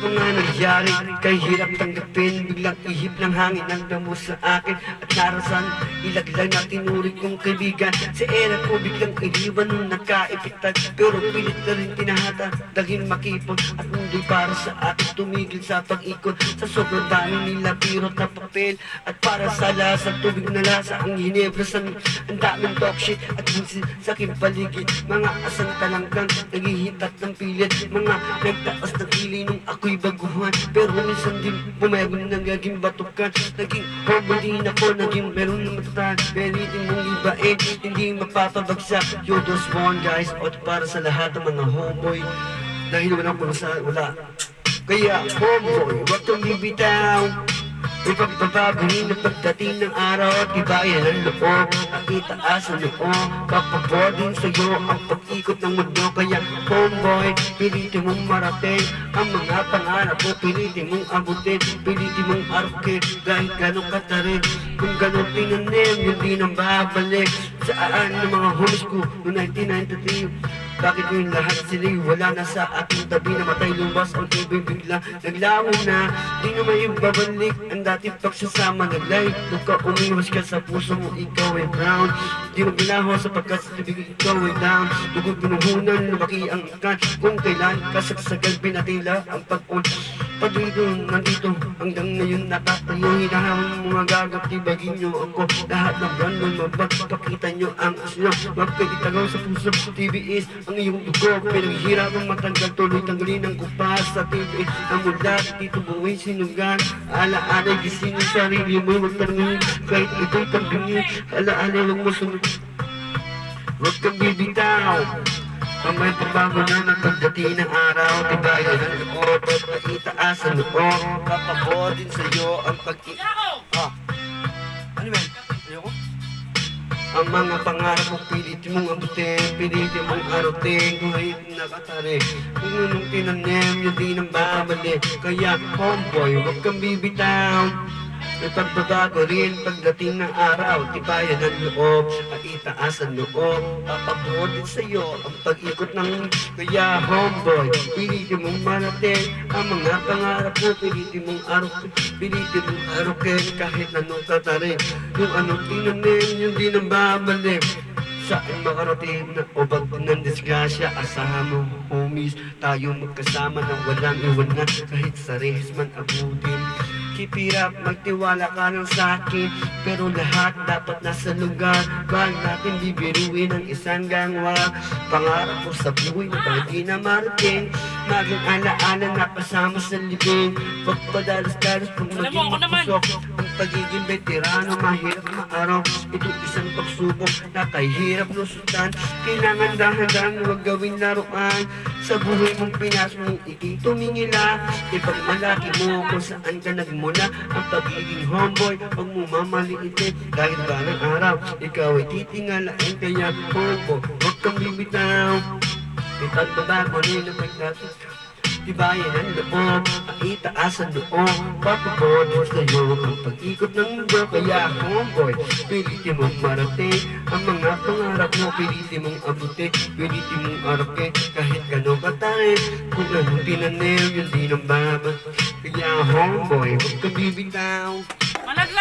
pa nga nangyari, kay hirap tanggapin. Biglang ihip ng hangin ang damo sa akin, at narasan ilaglag na tinuring kong kaibigan. Sa era ko biglang iniwan nung nagkaipitag, pero pilit na rin tinahata dahil makipon. At mundo'y para sa akin tumigil sa pag-ikot, sa sobrang dami nila birot na papel. At para sa lasa, tubig na lasa ang hinebra sa ang daming talk shit at bunsin sa aking paligid. Mga asang talanggang naghihitat ng pilit, mga nagtaas ng kili nung ako'y baguhan. Pero minsan din bumegon na naging batukan. Naging homo din ako, naging meron na matatahan. Pwede mong ibain, hindi mapapabagsak. You're those one guys, o para sa lahat ng mga homeboy, dahil walang wala. Kaya homeboy, huwag kang bibitaw. Ipagpapaguhin na pagdating ng araw, tibayan ang loob, at itaas ang loob. Papabodin sa'yo ang pag-ikot ng mundo. Kaya homeboy, pilitin mong marating ang mga pangarap mo. Pilitin mong abutin, pilitin mong arukin, dahil ganun katarin. Kung ganun tinanim, hindi nang babalik. Saan ng mga homies ko noong 1993? Bakit yung lahat sila'y wala na sa aking tabi? Namatay lumas ang ibig bigla naglaho na, di na may babalik ang dating pagsasama. Naglay, ka umiwas ka sa puso mo, ikaw ay brown. Di mo ginaho sapagkat sa tibig ikaw ay down. Tugod pinuhunan, lumaki ang ikan. Kung kailan kasagsagan pinatila ang pag-un. Patuloy nandito hanggang ngayon nakatayo. Hinahamon mga gagap, tibagin nyo ako. Lahat ng brandon mabagpakita nyo ang asyo. Magpagitagaw sa puso, TBS ang iyong dugo. Pinaghihirapang matanggal, tuloy tanggalin ang kupas sa TBS. Ang mula dito buhay sinugan. Ala-ala gising ang sarili mo, magtanungin kahit ito'y tambingin. Ala-ala huwag mo sunod, huwag kang bibitaw. Pamay pabago na ng pagdating ng araw, tibayan ang loob, at itaas ang loob. Papabodin sa'yo ang ano ba? Ayoko? Ang mga pangarap mo, pilitin mong abutin, pilitin mong arutin. Kung hayop nakatari, kung anong tinanim, yun di nang babalik. Kaya homeboy, huwag kang bibitaw. May pagbabago rin pagdating ng araw, tibayan ang loob, at itaas ang loob. Papabodin sa'yo ang pag-ikot ng kaya homeboy, pilitin mong marating ang mga pangarap mo. Pilitin mong arukin kahit anong katarin. Yung anong tinanim, yun di nang babalik. Saan makarating na ubag ng disgrasya? Asahan mo homies, tayo magkasama nang walang iwanan. Kahit sa rehis man abutin, kipirap, magtiwala ka lang sa'kin. Pero lahat dapat nasa lugar. Wag natin bibiruin ang isang gangwa. Pangarap ko sa buhay na hindi na marating. Maging alaala na kasama sa libing. Pagpadalas-dalas pag maging magpusok. Ang pagiging veterano, mahirap maaraw. Ito isang pagsubok na kahirap lusutan. Kailangan dahan-dahan, huwag gawing laruan. Sa buhay mong pinas mong ikitumingila. Ipagmalaki mo kung saan ka nagmula. Ang pagiging homeboy, huwag mo mamaliitin. Dahil ba ng araw, ikaw ay titingalain. Kaya homeboy, huwag kang bibitaw. Ipagbabago nila pagdating, tibayan ang loob, at itaas ang loob. Papabodin sa'yo ang pag-ikot ng mundo. Kaya homeboy, pilitin mong marating ang mga pangarap mo. Pilitin mong abutin, pilitin mong arakin kahit gano'ng katarin. Kung anong tinanim, yun di nang baba. Kaya homeboy, huwag kang bibitaw. Malaglag